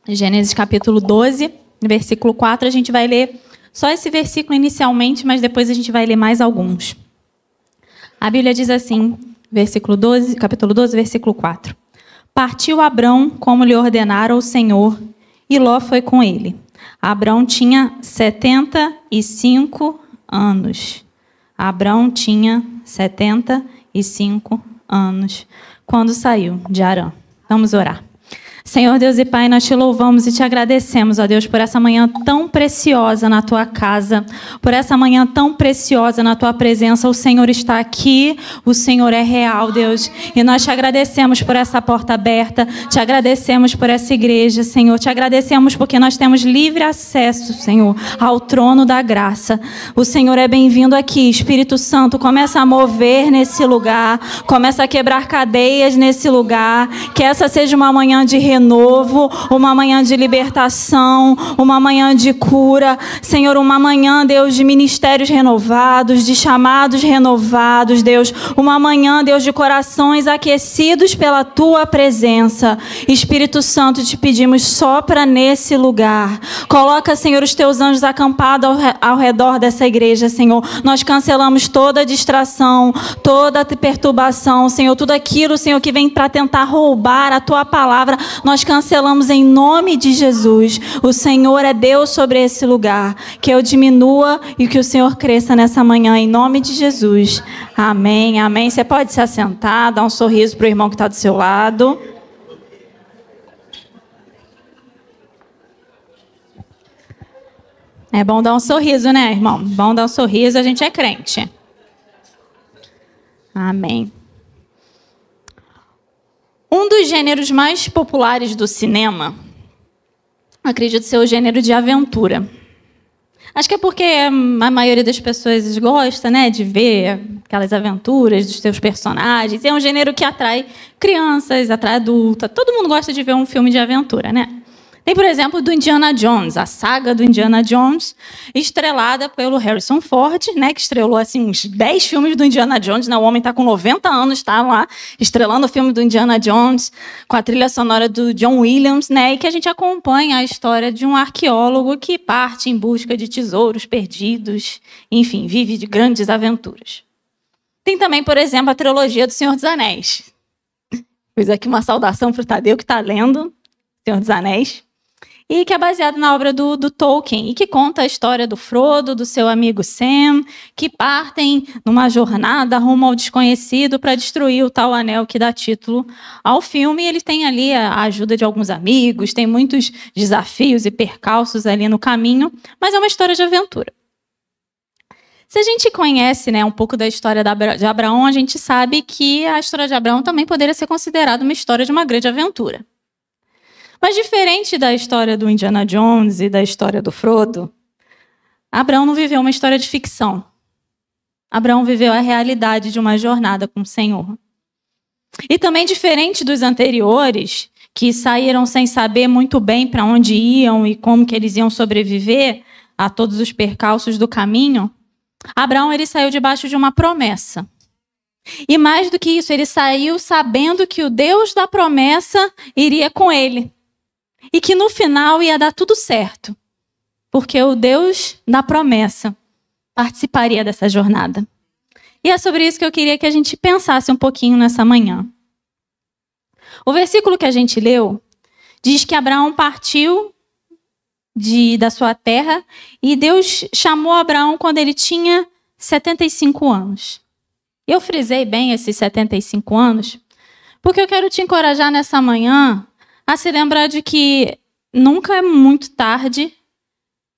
Gênesis capítulo 12, versículo 4. A gente vai ler só esse versículo inicialmente, mas depois a gente vai ler mais alguns. A Bíblia diz assim, capítulo 12, versículo 4. Partiu Abrão como lhe ordenara o Senhor, e Ló foi com ele. Abrão tinha 75 anos. Abrão tinha 75 anos quando saiu de Harã. Vamos orar. Senhor Deus e Pai, nós te louvamos e te agradecemos, ó Deus, por essa manhã tão preciosa na tua casa, por essa manhã tão preciosa na tua presença. O Senhor está aqui, o Senhor é real, Deus, e nós te agradecemos por essa porta aberta, te agradecemos por essa igreja, Senhor, te agradecemos porque nós temos livre acesso, Senhor, ao trono da graça. O Senhor é bem-vindo aqui, Espírito Santo, começa a mover nesse lugar, começa a quebrar cadeias nesse lugar, que essa seja uma manhã de renovo, uma manhã de libertação, uma manhã de cura, Senhor, uma manhã, Deus, de ministérios renovados, de chamados renovados, Deus, uma manhã, Deus, de corações aquecidos pela tua presença. Espírito Santo, te pedimos, sopra nesse lugar, coloca, Senhor, os teus anjos acampados ao redor dessa igreja, Senhor. Nós cancelamos toda distração, toda perturbação, Senhor, tudo aquilo, Senhor, que vem para tentar roubar a tua palavra. Nós cancelamos em nome de Jesus. O Senhor é Deus sobre esse lugar. Que eu diminua e que o Senhor cresça nessa manhã, em nome de Jesus. Amém, amém. Você pode se assentar, dar um sorriso para o irmão que está do seu lado. É bom dar um sorriso, né, irmão? Bom dar um sorriso, a gente é crente. Amém. Um dos gêneros mais populares do cinema, acredito ser o gênero de aventura. Acho que é porque a maioria das pessoas gosta, né, de ver aquelas aventuras dos seus personagens. É um gênero que atrai crianças, atrai adultos. Todo mundo gosta de ver um filme de aventura, né? Tem, por exemplo, do Indiana Jones, a saga do Indiana Jones, estrelada pelo Harrison Ford, né, que estrelou assim, uns 10 filmes do Indiana Jones. Né, o homem está com 90 anos, está lá, estrelando o filme do Indiana Jones, com a trilha sonora do John Williams, né, e que a gente acompanha a história de um arqueólogo que parte em busca de tesouros perdidos, enfim, vive de grandes aventuras. Tem também, por exemplo, a trilogia do Senhor dos Anéis. Fiz aqui uma saudação para o Tadeu, que está lendo Senhor dos Anéis. E que é baseado na obra do Tolkien, e que conta a história do Frodo, do seu amigo Sam, que partem numa jornada rumo ao desconhecido para destruir o tal anel que dá título ao filme. E eles têm ali a ajuda de alguns amigos, tem muitos desafios e percalços ali no caminho, mas é uma história de aventura. Se a gente conhece, né, um pouco da história de Abraão, a gente sabe que a história de Abraão também poderia ser considerada uma história de uma grande aventura. Mas diferente da história do Indiana Jones e da história do Frodo, Abraão não viveu uma história de ficção. Abraão viveu a realidade de uma jornada com o Senhor. E também diferente dos anteriores, que saíram sem saber muito bem para onde iam e como que eles iam sobreviver a todos os percalços do caminho, Abraão ele saiu debaixo de uma promessa. E mais do que isso, ele saiu sabendo que o Deus da promessa iria com ele. E que no final ia dar tudo certo, porque o Deus da promessa participaria dessa jornada. E é sobre isso que eu queria que a gente pensasse um pouquinho nessa manhã. O versículo que a gente leu diz que Abraão partiu da sua terra e Deus chamou Abraão quando ele tinha 75 anos. Eu frisei bem esses 75 anos, porque eu quero te encorajar nessa manhã a se lembrar de que nunca é muito tarde,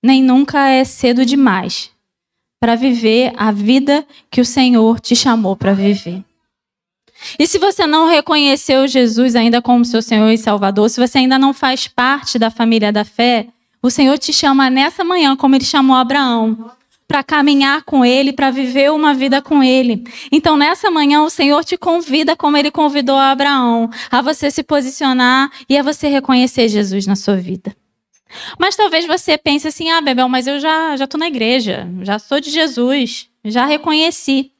nem nunca é cedo demais para viver a vida que o Senhor te chamou para viver. E se você não reconheceu Jesus ainda como seu Senhor e Salvador, se você ainda não faz parte da família da fé, o Senhor te chama nessa manhã, como Ele chamou Abraão, para caminhar com Ele, para viver uma vida com Ele. Então, nessa manhã, o Senhor te convida, como Ele convidou a Abraão, a você se posicionar e a você reconhecer Jesus na sua vida. Mas talvez você pense assim, Bebel, mas eu já estou na igreja, já sou de Jesus, já reconheci.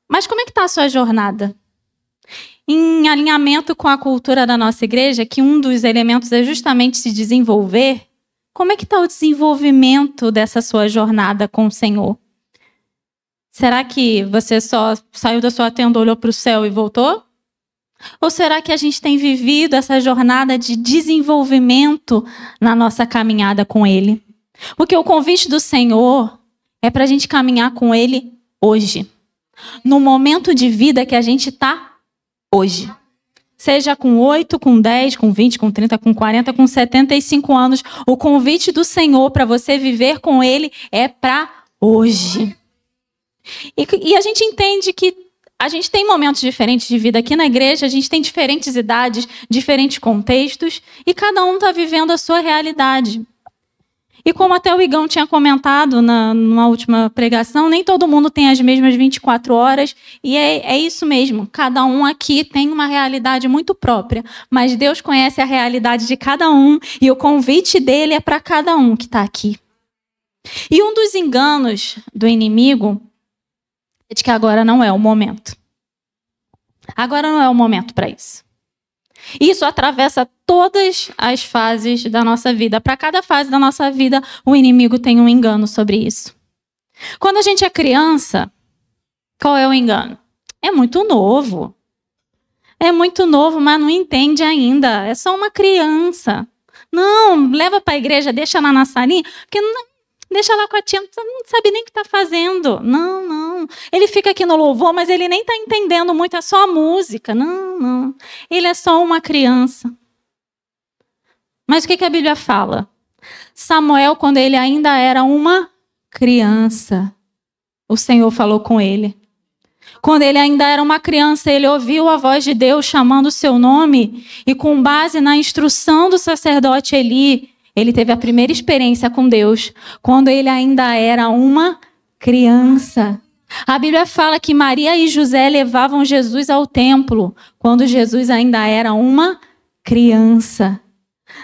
Mas como é que está a sua jornada? em alinhamento com a cultura da nossa igreja, que um dos elementos é justamente se desenvolver, como é que está o desenvolvimento dessa sua jornada com o Senhor? Será que você só saiu da sua tenda, olhou para o céu e voltou? Ou será que a gente tem vivido essa jornada de desenvolvimento na nossa caminhada com Ele? Porque o convite do Senhor é para a gente caminhar com Ele hoje. No momento de vida que a gente está hoje. Seja com 8, com 10, com 20, com 30, com 40, com 75 anos. O convite do Senhor para você viver com Ele é para hoje. E a gente entende que a gente tem momentos diferentes de vida aqui na igreja, a gente tem diferentes idades, diferentes contextos, e cada um está vivendo a sua realidade. E como até o Igão tinha comentado numa última pregação, nem todo mundo tem as mesmas 24 horas, e é isso mesmo, cada um aqui tem uma realidade muito própria, mas Deus conhece a realidade de cada um, e o convite dele é para cada um que está aqui. E um dos enganos do inimigo é de que agora não é o momento. Agora não é o momento para isso. Isso atravessa todas as fases da nossa vida. Para cada fase da nossa vida, o inimigo tem um engano sobre isso. Quando a gente é criança, qual é o engano? É muito novo. É muito novo, mas não entende ainda. É só uma criança. Não, leva para a igreja, deixa lá na salinha, porque não, deixa lá com a tia, não sabe nem o que está fazendo. Não. Ele fica aqui no louvor, mas ele nem está entendendo muito, é só a música. Não. Ele é só uma criança. Mas o que a Bíblia fala? Samuel, quando ele ainda era uma criança, o Senhor falou com ele. Quando ele ainda era uma criança, ele ouviu a voz de Deus chamando o seu nome, e com base na instrução do sacerdote Eli, ele teve a primeira experiência com Deus, quando ele ainda era uma criança. A Bíblia fala que Maria e José levavam Jesus ao templo, quando Jesus ainda era uma criança.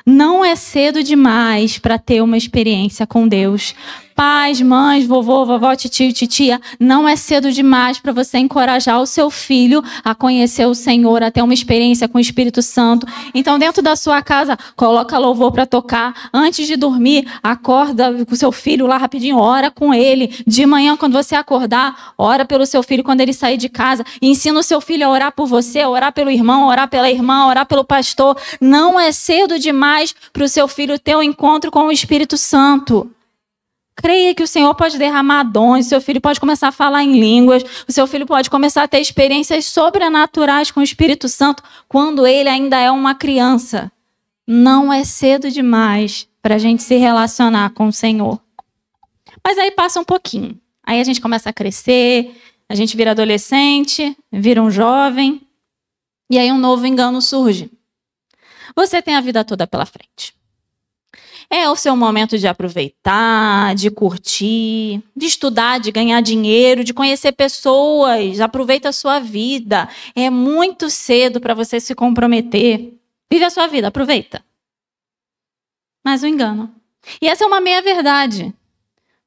Não é cedo demais para ter uma experiência com Deus. Pais, mães, vovô, vovó, titio, titia, não é cedo demais para você encorajar o seu filho a conhecer o Senhor, a ter uma experiência com o Espírito Santo. Então, dentro da sua casa, coloca louvor para tocar. Antes de dormir, acorda com o seu filho lá rapidinho, ora com ele. De manhã, quando você acordar, ora pelo seu filho quando ele sair de casa. Ensina o seu filho a orar por você, a orar pelo irmão, a orar pela irmã, a orar pelo pastor. Não é cedo demais para o seu filho ter um encontro com o Espírito Santo. Creia que o Senhor pode derramar dons, o seu filho pode começar a falar em línguas, o seu filho pode começar a ter experiências sobrenaturais com o Espírito Santo quando ele ainda é uma criança. Não é cedo demais para a gente se relacionar com o Senhor. Mas aí passa um pouquinho. Aí a gente começa a crescer, a gente vira adolescente, vira um jovem, e aí um novo engano surge. Você tem a vida toda pela frente. É o seu momento de aproveitar, de curtir, de estudar, de ganhar dinheiro, de conhecer pessoas. Aproveita a sua vida. É muito cedo para você se comprometer. Vive a sua vida, aproveita. Mas o engano. E essa é uma meia-verdade.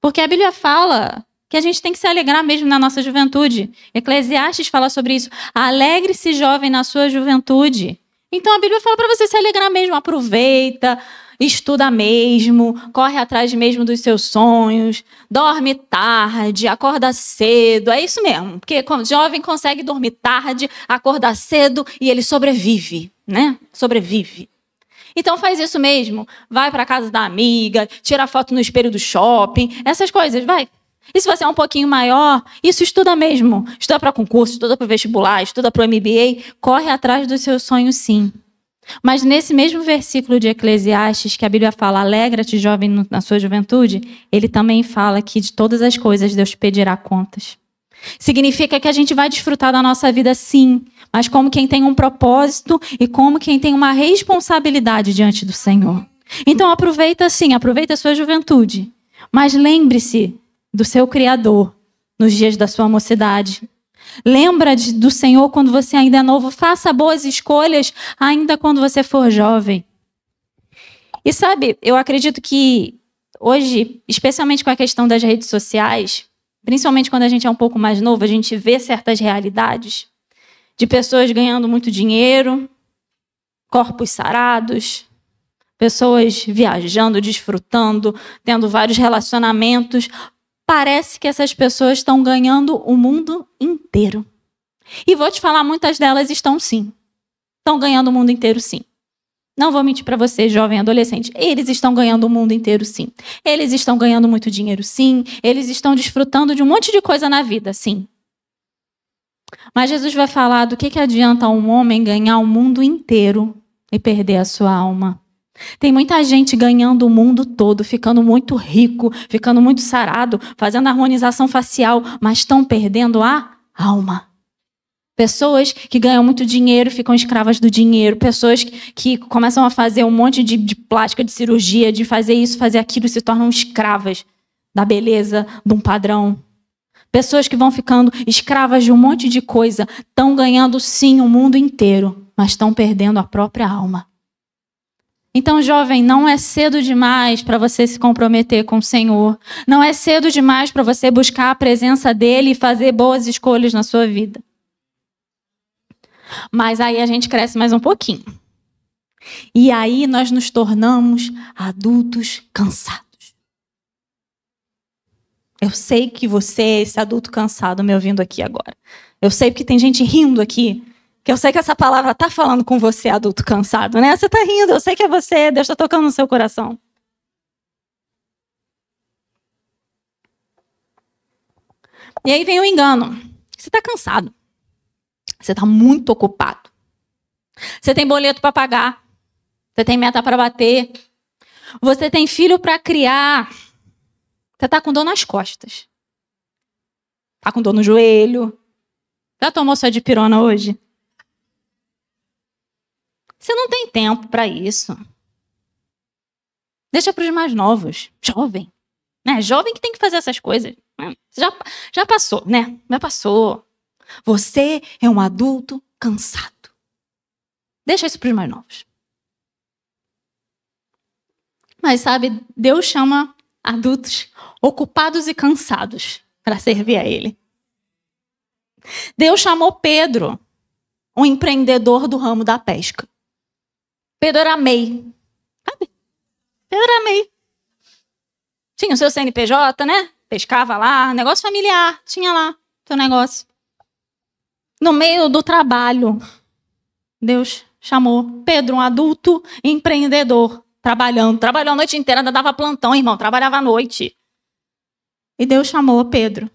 Porque a Bíblia fala que a gente tem que se alegrar mesmo na nossa juventude. Eclesiastes fala sobre isso. Alegre-se, jovem, na sua juventude. Então a Bíblia fala para você se alegrar mesmo. Aproveita, estuda mesmo, corre atrás mesmo dos seus sonhos, dorme tarde, acorda cedo. É isso mesmo. Porque o jovem consegue dormir tarde, acordar cedo e ele sobrevive, né? Sobrevive. Então faz isso mesmo. Vai para casa da amiga, tira foto no espelho do shopping, essas coisas, vai. E se você é um pouquinho maior, isso estuda mesmo. Estuda para concurso, estuda para vestibular, estuda para o MBA. Corre atrás dos seus sonhos, sim. Mas nesse mesmo versículo de Eclesiastes, que a Bíblia fala, alegra-te, jovem, na sua juventude, ele também fala que de todas as coisas Deus te pedirá contas. Significa que a gente vai desfrutar da nossa vida, sim, mas como quem tem um propósito e como quem tem uma responsabilidade diante do Senhor. Então aproveita, sim, aproveita a sua juventude, mas lembre-se do seu Criador nos dias da sua mocidade. Lembra do Senhor quando você ainda é novo. Faça boas escolhas ainda quando você for jovem. E sabe, eu acredito que hoje, especialmente com a questão das redes sociais, principalmente quando a gente é um pouco mais novo, a gente vê certas realidades. de pessoas ganhando muito dinheiro, corpos sarados, pessoas viajando, desfrutando, tendo vários relacionamentos. Parece que essas pessoas estão ganhando o mundo inteiro. E vou te falar, muitas delas estão sim. Estão ganhando o mundo inteiro sim. Não vou mentir para você, jovem adolescente. Eles estão ganhando o mundo inteiro sim. Eles estão ganhando muito dinheiro sim. Eles estão desfrutando de um monte de coisa na vida, sim. Mas Jesus vai falar do que adianta um homem ganhar o mundo inteiro e perder a sua alma. Tem muita gente ganhando o mundo todo, ficando muito rico, ficando muito sarado, fazendo harmonização facial, mas estão perdendo a alma. Pessoas que ganham muito dinheiro ficam escravas do dinheiro. Pessoas que começam a fazer um monte de plástica, de cirurgia, de fazer isso, fazer aquilo, se tornam escravas da beleza, de um padrão. Pessoas que vão ficando escravas de um monte de coisa, estão ganhando sim o mundo inteiro, mas estão perdendo a própria alma. Então, jovem, não é cedo demais para você se comprometer com o Senhor. Não é cedo demais para você buscar a presença dele e fazer boas escolhas na sua vida. Mas aí a gente cresce mais um pouquinho. E aí nós nos tornamos adultos cansados. Eu sei que você é esse adulto cansado me ouvindo aqui agora. Eu sei porque tem gente rindo aqui. Que eu sei que essa palavra está falando com você, adulto cansado, né? Você está rindo, eu sei que é você, Deus está tocando no seu coração. E aí vem o engano. Você está cansado. Você está muito ocupado. Você tem boleto para pagar. Você tem meta para bater. Você tem filho para criar. Você está com dor nas costas. Está com dor no joelho. Já tomou sua dipirona hoje? Você não tem tempo para isso. Deixa para os mais novos. Jovem. Né? Jovem que tem que fazer essas coisas. Já passou, né? Já passou. Você é um adulto cansado. Deixa isso para os mais novos. Mas sabe, Deus chama adultos ocupados e cansados para servir a Ele. Deus chamou Pedro, um empreendedor do ramo da pesca. Pedro era MEI. Sabe? Pedro era MEI. Tinha o seu CNPJ, né? Pescava lá, negócio familiar. Tinha lá seu negócio. No meio do trabalho, Deus chamou Pedro, um adulto empreendedor, trabalhou a noite inteira, ainda dava plantão, irmão, trabalhava à noite. E Deus chamou Pedro.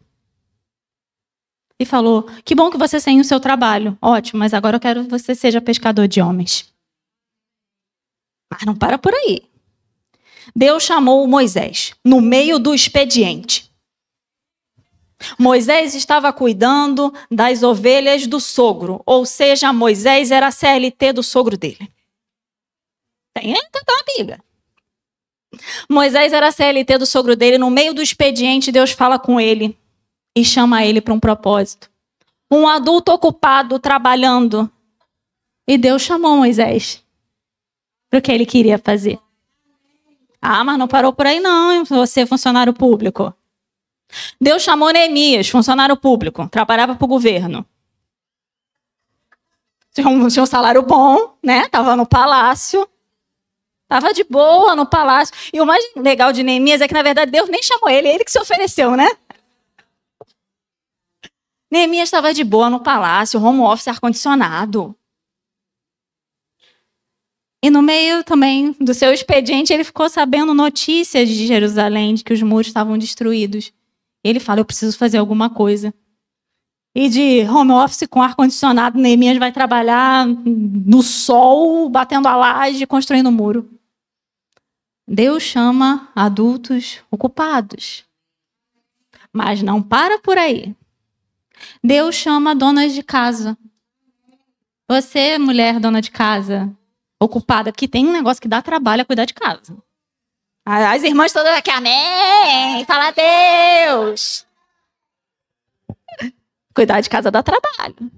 E falou, que bom que você tem o seu trabalho. Ótimo, mas agora eu quero que você seja pescador de homens. Mas não para por aí. Deus chamou Moisés no meio do expediente. Moisés estava cuidando das ovelhas do sogro. Ou seja, Moisés era a CLT do sogro dele. Tem uma amiga. Moisés era a CLT do sogro dele. No meio do expediente, Deus fala com ele e chama ele para um propósito. Um adulto ocupado, trabalhando. E Deus chamou Moisés para o que ele queria fazer. Ah, mas não parou por aí não, você é funcionário público. Deus chamou Neemias, funcionário público, trabalhava para o governo. Tinha um salário bom, né? Estava no palácio. Estava de boa no palácio. E o mais legal de Neemias é que, na verdade, Deus nem chamou ele, ele que se ofereceu, né? Neemias estava de boa no palácio, home office, ar-condicionado. E no meio também do seu expediente, ele ficou sabendo notícias de Jerusalém, de que os muros estavam destruídos. Ele fala, eu preciso fazer alguma coisa. E de home office com ar-condicionado, Neemias vai trabalhar no sol, batendo a laje, construindo o muro. Deus chama adultos ocupados. Mas não para por aí. Deus chama donas de casa. Você, mulher dona de casa, ocupada, porque tem um negócio que dá trabalho a cuidar de casa. As irmãs todas aqui, amém, fala a Deus. Cuidar de casa dá trabalho.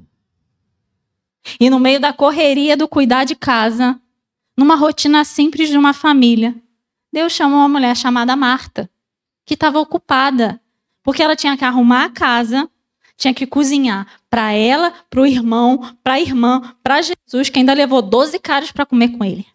E no meio da correria do cuidar de casa, numa rotina simples de uma família, Deus chamou uma mulher chamada Marta, que estava ocupada, porque ela tinha que arrumar a casa, tinha que cozinhar para ela, para o irmão, para a irmã, para Jesus, que ainda levou 12 caras para comer com ele.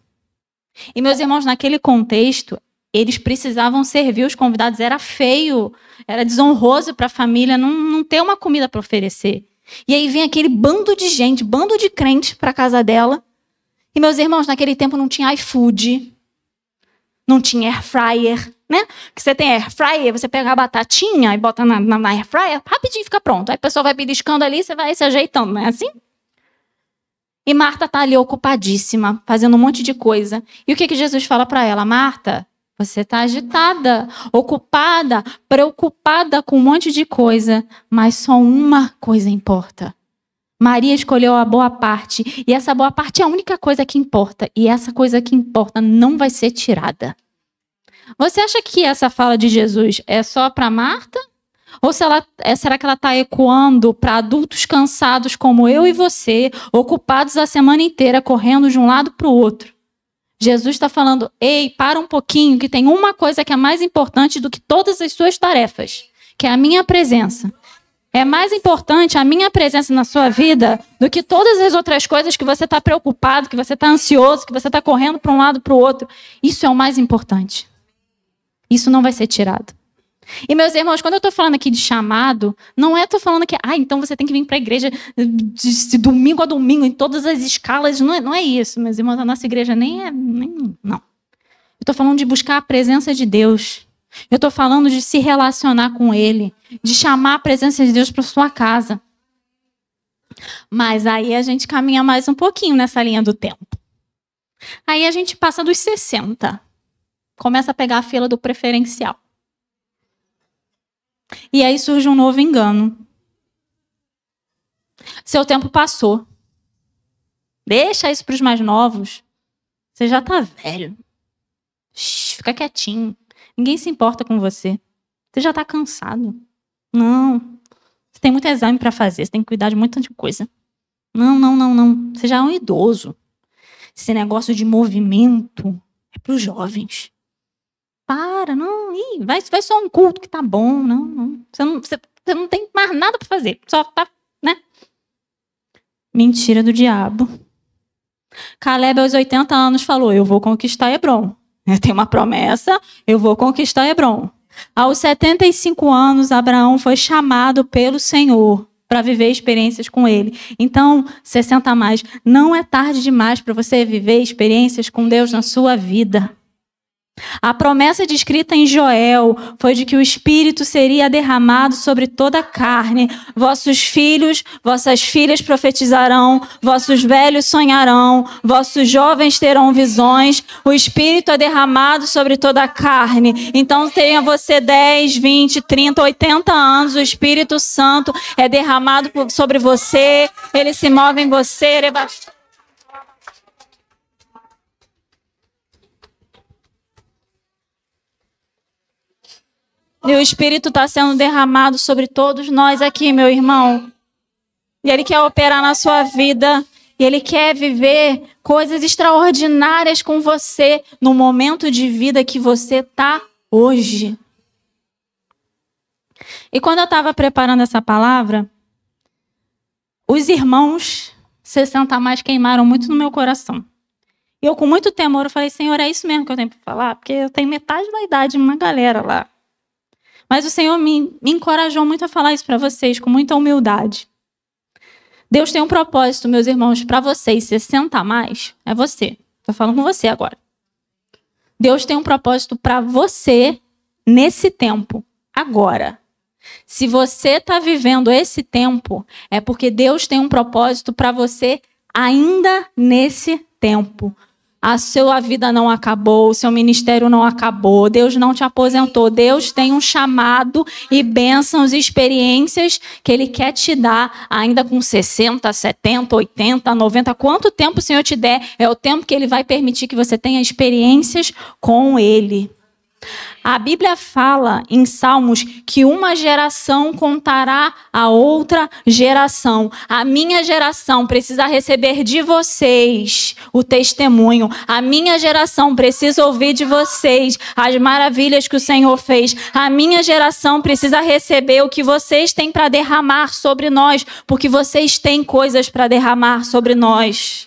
E, meus irmãos, naquele contexto, eles precisavam servir os convidados. Era feio, era desonroso para a família não ter uma comida para oferecer. E aí vem aquele bando de gente, bando de crente para a casa dela. E, meus irmãos, naquele tempo não tinha iFood, não tinha air fryer, né? Que você tem air fryer, você pega a batatinha e bota na air fryer, rapidinho fica pronto. Aí a pessoa vai beliscando ali, você vai se ajeitando, não é assim? E Marta está ali ocupadíssima, fazendo um monte de coisa. E o que Jesus fala para ela? Marta, você está agitada, ocupada, preocupada com um monte de coisa, mas só uma coisa importa. Maria escolheu a boa parte, e essa boa parte é a única coisa que importa, e essa coisa que importa não vai ser tirada. Você acha que essa fala de Jesus é só para Marta? Ou será que ela está ecoando para adultos cansados como eu e você, ocupados a semana inteira, correndo de um lado para o outro? Jesus está falando, ei, para um pouquinho, que tem uma coisa que é mais importante do que todas as suas tarefas, que é a minha presença. É mais importante a minha presença na sua vida do que todas as outras coisas que você está preocupado, que você está ansioso, que você está correndo para um lado para o outro. Isso é o mais importante. Isso não vai ser tirado. E, meus irmãos, quando eu estou falando aqui de chamado, não estou falando que, então você tem que vir para a igreja de domingo a domingo, em todas as escalas. Não é isso, meus irmãos. A nossa igreja não. Eu estou falando de buscar a presença de Deus. Eu estou falando de se relacionar com Ele, de chamar a presença de Deus para sua casa. Mas aí a gente caminha mais um pouquinho nessa linha do tempo. Aí a gente passa dos 60. Começa a pegar a fila do preferencial. E aí surge um novo engano. Seu tempo passou. Deixa isso para os mais novos. Você já está velho. Fica quietinho. Ninguém se importa com você. Você já está cansado. Não. Você tem muito exame para fazer. Você tem que cuidar de muita coisa. Não. Você já é um idoso. Esse negócio de movimento é para os jovens. Vai só um culto que tá bom. Não. Você não tem mais nada para fazer. Só tá, né? Mentira do diabo. Caleb, aos 80 anos, falou, eu vou conquistar Hebrom. Tem uma promessa, eu vou conquistar Hebrom. Aos 75 anos, Abraão foi chamado pelo Senhor para viver experiências com ele. Então, 60 a mais, não é tarde demais para você viver experiências com Deus na sua vida. A promessa descrita em Joel foi de que o Espírito seria derramado sobre toda a carne. Vossos filhos, vossas filhas profetizarão, vossos velhos sonharão, vossos jovens terão visões. O Espírito é derramado sobre toda a carne. Então tenha você 10, 20, 30, 80 anos, o Espírito Santo é derramado sobre você, ele se move em você. E o Espírito está sendo derramado sobre todos nós aqui, meu irmão. E Ele quer operar na sua vida. E Ele quer viver coisas extraordinárias com você no momento de vida que você está hoje. E quando eu estava preparando essa palavra, os irmãos 60 a mais queimaram muito no meu coração. E eu, com muito temor, eu falei, Senhor, é isso mesmo que eu tenho para falar? Porque eu tenho metade da idade de uma galera lá. Mas o Senhor me encorajou muito a falar isso para vocês, com muita humildade. Deus tem um propósito, meus irmãos, para vocês, 60 a mais, é você. Estou falando com você agora. Deus tem um propósito para você nesse tempo, agora. Se você está vivendo esse tempo, é porque Deus tem um propósito para você ainda nesse tempo. A sua vida não acabou, o seu ministério não acabou, Deus não te aposentou. Deus tem um chamado e bênçãos e experiências que Ele quer te dar ainda com 60, 70, 80, 90. Quanto tempo o Senhor te der, é o tempo que Ele vai permitir que você tenha experiências com Ele. A Bíblia fala em Salmos que uma geração contará a outra geração. A minha geração precisa receber de vocês o testemunho. A minha geração precisa ouvir de vocês as maravilhas que o Senhor fez. A minha geração precisa receber o que vocês têm para derramar sobre nós, porque vocês têm coisas para derramar sobre nós.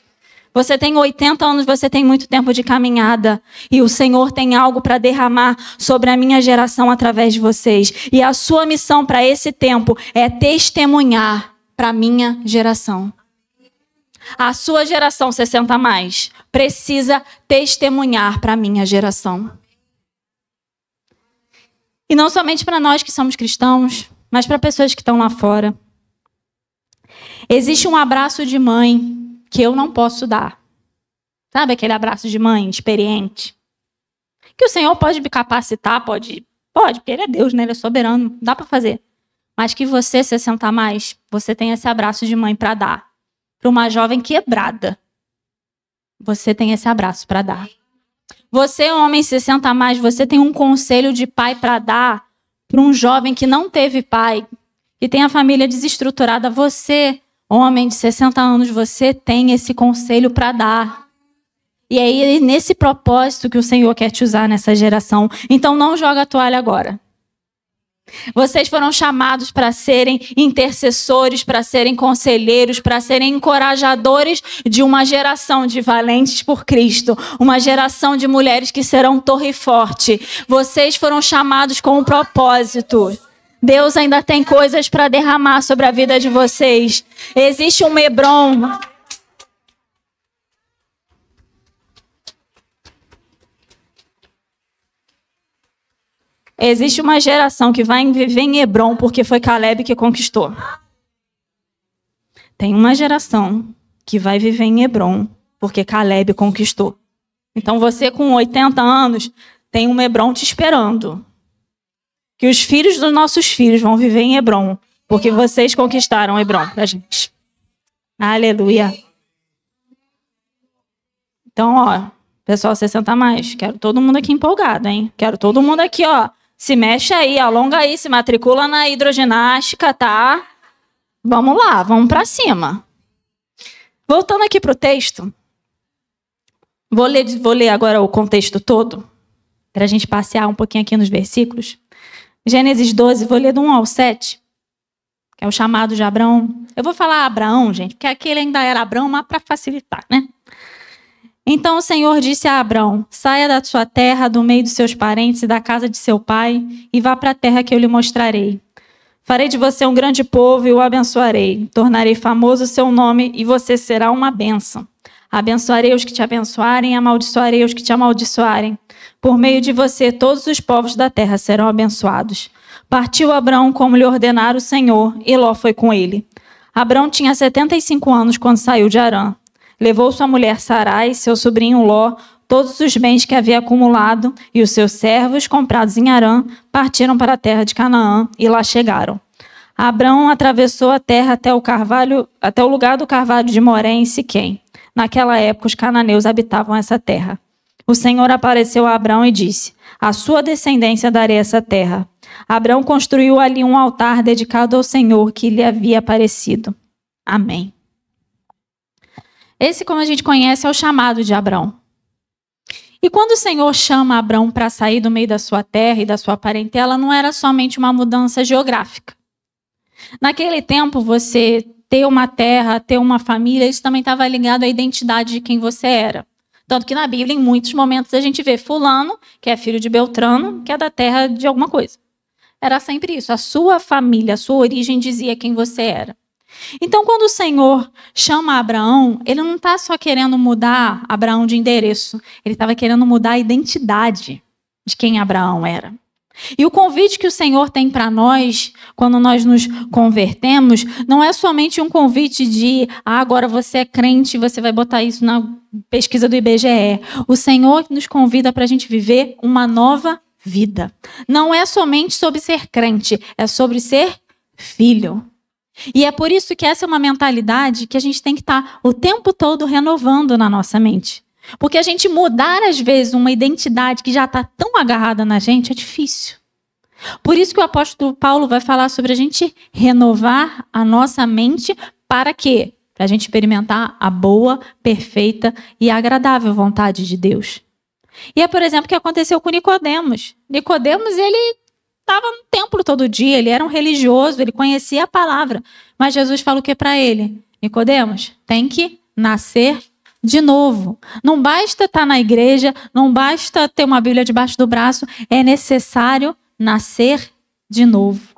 Você tem 80 anos, você tem muito tempo de caminhada. E o Senhor tem algo para derramar sobre a minha geração através de vocês. E a sua missão para esse tempo é testemunhar para a minha geração. A sua geração 60 a mais precisa testemunhar para a minha geração. E não somente para nós que somos cristãos, mas para pessoas que estão lá fora. Existe um abraço de mãe que eu não posso dar. Sabe aquele abraço de mãe experiente? Que o Senhor pode me capacitar, pode, porque Ele é Deus, né? Ele é soberano, dá para fazer. Mas que você, 60 a mais, você tem esse abraço de mãe para dar. Para uma jovem quebrada. Você tem esse abraço para dar. Você, homem 60 a mais, você tem um conselho de pai para dar para um jovem que não teve pai, que tem a família desestruturada. Você, homem de 60 anos, você tem esse conselho para dar. E é nesse propósito que o Senhor quer te usar nessa geração. Então não joga a toalha agora. Vocês foram chamados para serem intercessores, para serem conselheiros, para serem encorajadores de uma geração de valentes por Cristo. Uma geração de mulheres que serão torre forte. Vocês foram chamados com um propósito. Deus ainda tem coisas para derramar sobre a vida de vocês. Existe um Hebron. Existe uma geração que vai viver em Hebron porque foi Caleb que conquistou. Tem uma geração que vai viver em Hebron porque Caleb conquistou. Então você com 80 anos tem um Hebron te esperando. Que os filhos dos nossos filhos vão viver em Hebron porque vocês conquistaram Hebron pra gente. Aleluia. Então, ó, pessoal 60 a mais, quero todo mundo aqui empolgado, hein? Quero todo mundo aqui, ó. Se mexe aí, alonga aí, se matricula na hidroginástica, tá? Vamos lá, vamos para cima. Voltando aqui para o texto. Vou ler agora o contexto todo, para a gente passear um pouquinho aqui nos versículos. Gênesis 12, vou ler do 1 ao 7, que é o chamado de Abraão. Eu vou falar Abraão, gente, porque aquele ainda era Abraão, mas para facilitar, né? Então o Senhor disse a Abraão: saia da sua terra, do meio dos seus parentes e da casa de seu pai, e vá para a terra que eu lhe mostrarei. Farei de você um grande povo e o abençoarei. Tornarei famoso o seu nome e você será uma bênção. Abençoarei os que te abençoarem e amaldiçoarei os que te amaldiçoarem. Por meio de você, todos os povos da terra serão abençoados. Partiu Abraão como lhe ordenara o Senhor, e Ló foi com ele. Abraão tinha 75 anos quando saiu de Harã. Levou sua mulher Sarai, seu sobrinho Ló, todos os bens que havia acumulado, e os seus servos, comprados em Harã, partiram para a terra de Canaã, e lá chegaram. Abraão atravessou a terra até o lugar do carvalho de Moré, em Siquém. Naquela época, os cananeus habitavam essa terra. O Senhor apareceu a Abraão e disse: à sua descendência darei essa terra. Abraão construiu ali um altar dedicado ao Senhor que lhe havia aparecido. Amém. Esse, como a gente conhece, é o chamado de Abraão. E quando o Senhor chama Abraão para sair do meio da sua terra e da sua parentela, não era somente uma mudança geográfica. Naquele tempo, você ter uma terra, ter uma família, isso também estava ligado à identidade de quem você era. Tanto que na Bíblia, em muitos momentos, a gente vê fulano, que é filho de Beltrano, que é da terra de alguma coisa. Era sempre isso. A sua família, a sua origem dizia quem você era. Então, quando o Senhor chama Abraão, ele não está só querendo mudar Abraão de endereço. Ele estava querendo mudar a identidade de quem Abraão era. E o convite que o Senhor tem para nós, quando nós nos convertemos, não é somente um convite de agora você é crente, você vai botar isso na pesquisa do IBGE. O Senhor nos convida para a gente viver uma nova vida. Não é somente sobre ser crente, é sobre ser filho. E é por isso que essa é uma mentalidade que a gente tem que estar o tempo todo renovando na nossa mente. Porque a gente mudar, às vezes, uma identidade que já está tão agarrada na gente é difícil. Por isso que o apóstolo Paulo vai falar sobre a gente renovar a nossa mente para quê? Para a gente experimentar a boa, perfeita e agradável vontade de Deus. E é, por exemplo, o que aconteceu com Nicodemos. Nicodemos, ele estava no templo todo dia, ele era um religioso, ele conhecia a palavra. Mas Jesus falou o que para ele? Nicodemos, tem que nascer de novo. Não basta estar na igreja, não basta ter uma Bíblia debaixo do braço, é necessário nascer de novo.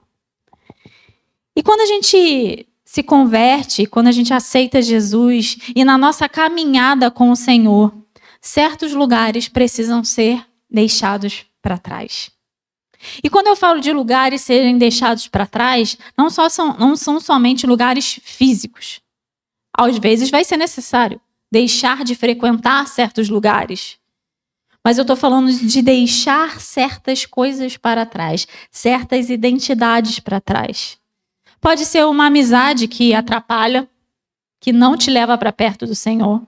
E quando a gente se converte, quando a gente aceita Jesus e na nossa caminhada com o Senhor, certos lugares precisam ser deixados para trás. E quando eu falo de lugares serem deixados para trás, não são somente lugares físicos. Às vezes vai ser necessário deixar de frequentar certos lugares. Mas eu estou falando de deixar certas coisas para trás, certas identidades para trás. Pode ser uma amizade que atrapalha, que não te leva para perto do Senhor.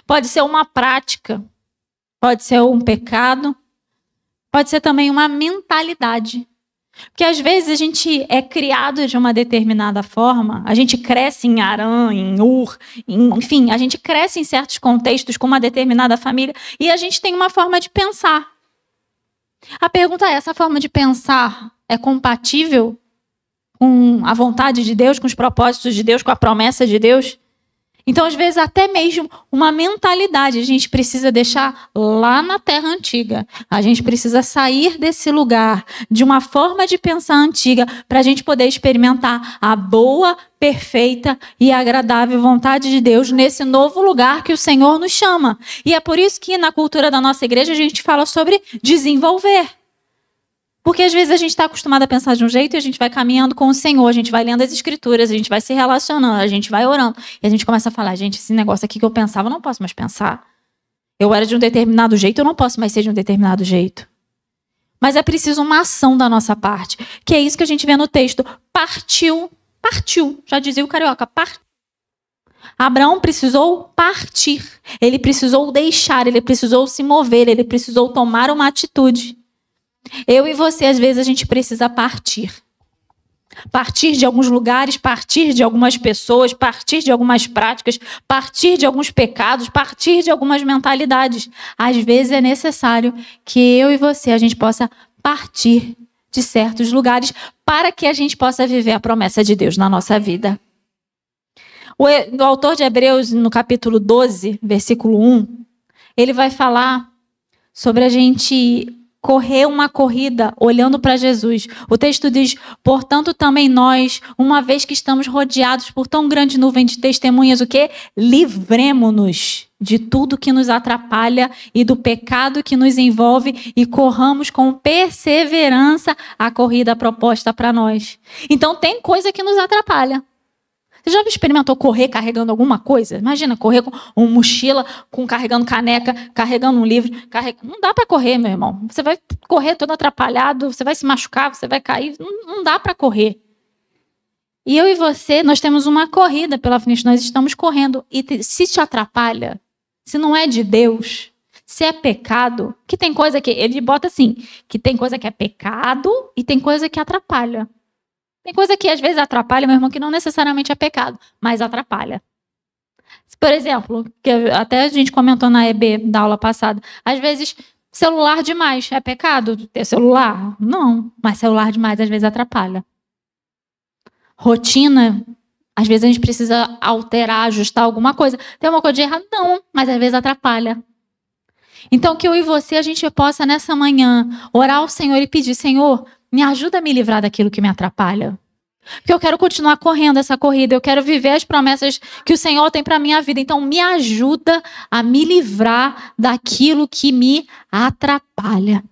Pode ser uma prática, pode ser um pecado, pode ser também uma mentalidade. Porque às vezes a gente é criado de uma determinada forma, a gente cresce em Harã, em Ur, enfim, a gente cresce em certos contextos com uma determinada família e a gente tem uma forma de pensar. A pergunta é, essa forma de pensar é compatível com a vontade de Deus, com os propósitos de Deus, com a promessa de Deus? Então, às vezes, até mesmo uma mentalidade a gente precisa deixar lá na terra antiga. A gente precisa sair desse lugar, de uma forma de pensar antiga, para a gente poder experimentar a boa, perfeita e agradável vontade de Deus nesse novo lugar que o Senhor nos chama. E é por isso que na cultura da nossa igreja a gente fala sobre desenvolver. Porque às vezes a gente está acostumado a pensar de um jeito e a gente vai caminhando com o Senhor, a gente vai lendo as Escrituras, a gente vai se relacionando, a gente vai orando. E a gente começa a falar, gente, esse negócio aqui que eu pensava, eu não posso mais pensar. Eu era de um determinado jeito, eu não posso mais ser de um determinado jeito. Mas é preciso uma ação da nossa parte, que é isso que a gente vê no texto. Partiu, já dizia o carioca, partiu. Abraão precisou partir, ele precisou deixar, ele precisou se mover, ele precisou tomar uma atitude. Eu e você, às vezes, a gente precisa partir. Partir de alguns lugares, partir de algumas pessoas, partir de algumas práticas, partir de alguns pecados, partir de algumas mentalidades. Às vezes é necessário que eu e você, a gente possa partir de certos lugares para que a gente possa viver a promessa de Deus na nossa vida. O autor de Hebreus, no capítulo 12, versículo 1, ele vai falar sobre a gente correr uma corrida olhando para Jesus. O texto diz, portanto também nós, uma vez que estamos rodeados por tão grande nuvem de testemunhas, o quê? Livremo-nos de tudo que nos atrapalha e do pecado que nos envolve e corramos com perseverança a corrida proposta para nós. Então tem coisa que nos atrapalha. Você já experimentou correr carregando alguma coisa? Imagina, correr com uma mochila, carregando caneca, carregando um livro. Não dá para correr, meu irmão. Você vai correr todo atrapalhado, você vai se machucar, você vai cair. Não dá para correr. E eu e você, nós temos uma corrida pela frente, nós estamos correndo. E se te atrapalha, se não é de Deus, se é pecado, que tem coisa que... Ele bota assim, que tem coisa que é pecado e tem coisa que atrapalha. Tem coisa que às vezes atrapalha, meu irmão, que não necessariamente é pecado, mas atrapalha. Por exemplo, que até a gente comentou na EB da aula passada, às vezes celular demais é pecado ter celular? Não, mas celular demais às vezes atrapalha. Rotina, às vezes a gente precisa alterar, ajustar alguma coisa. Tem uma coisa de errado? Não, mas às vezes atrapalha. Então que eu e você, a gente possa nessa manhã orar ao Senhor e pedir, Senhor, me ajuda a me livrar daquilo que me atrapalha. Porque eu quero continuar correndo essa corrida. Eu quero viver as promessas que o Senhor tem para a minha vida. Então, me ajuda a me livrar daquilo que me atrapalha.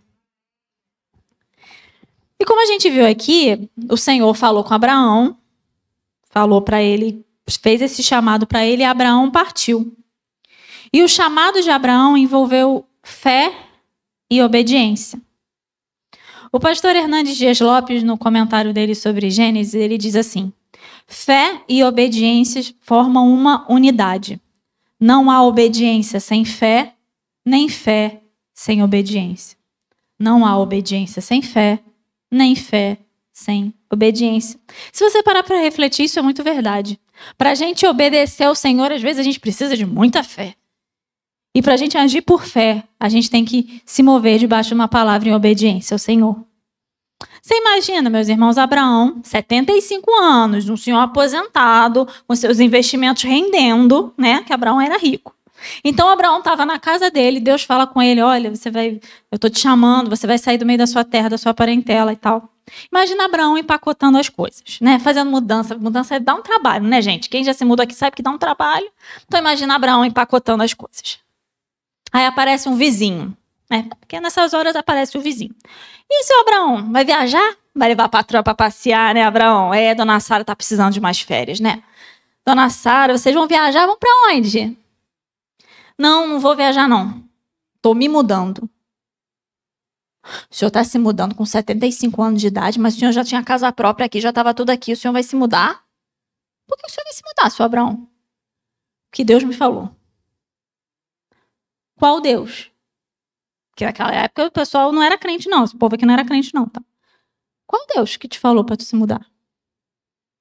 E como a gente viu aqui, o Senhor falou com Abraão, falou para ele, fez esse chamado para ele e Abraão partiu. E o chamado de Abraão envolveu fé e obediência. O pastor Hernandes Dias Lopes, no comentário dele sobre Gênesis, ele diz assim, fé e obediência formam uma unidade. Não há obediência sem fé, nem fé sem obediência. Não há obediência sem fé, nem fé sem obediência. Se você parar para refletir, isso é muito verdade. Para a gente obedecer ao Senhor, às vezes a gente precisa de muita fé. E para a gente agir por fé, a gente tem que se mover debaixo de uma palavra em obediência ao Senhor. Você imagina, meus irmãos, Abraão, 75 anos, um senhor aposentado, com seus investimentos rendendo, né? Que Abraão era rico. Então, Abraão estava na casa dele, Deus fala com ele, olha, eu estou te chamando, você vai sair do meio da sua terra, da sua parentela e tal. Imagina Abraão empacotando as coisas, né? Fazendo mudança. Mudança dá um trabalho, né, gente? Quem já se mudou aqui sabe que dá um trabalho. Então, imagina Abraão empacotando as coisas. Aí aparece um vizinho, né? Porque nessas horas aparece o vizinho. E seu Abraão, vai viajar? Vai levar a patroa para passear, né, Abraão? Dona Sara tá precisando de mais férias, né? Dona Sara, vocês vão viajar? Vão para onde? Não vou viajar, não. Tô me mudando. O senhor está se mudando com 75 anos de idade, mas o senhor já tinha casa própria aqui, já estava tudo aqui. O senhor vai se mudar? Por que o senhor vai se mudar, seu Abraão? Que Deus me falou. Qual Deus? Porque naquela época o pessoal não era crente, não. Esse povo aqui não era crente, não. Tá? Qual Deus que te falou para tu se mudar?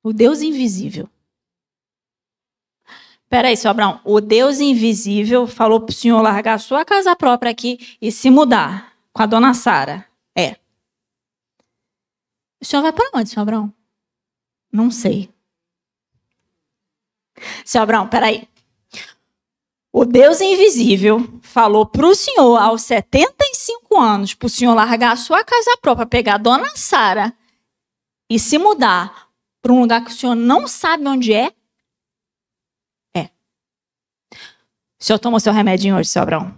O Deus invisível. Peraí, seu Abraão. O Deus invisível falou para o senhor largar a sua casa própria aqui e se mudar com a dona Sara. O senhor vai para onde, seu Abraão? Não sei. Seu Abraão, peraí. O Deus invisível falou para o senhor, aos 75 anos, para o senhor largar a sua casa própria, pegar a dona Sara e se mudar para um lugar que o senhor não sabe onde é? O senhor tomou seu remedinho hoje, seu Abraão?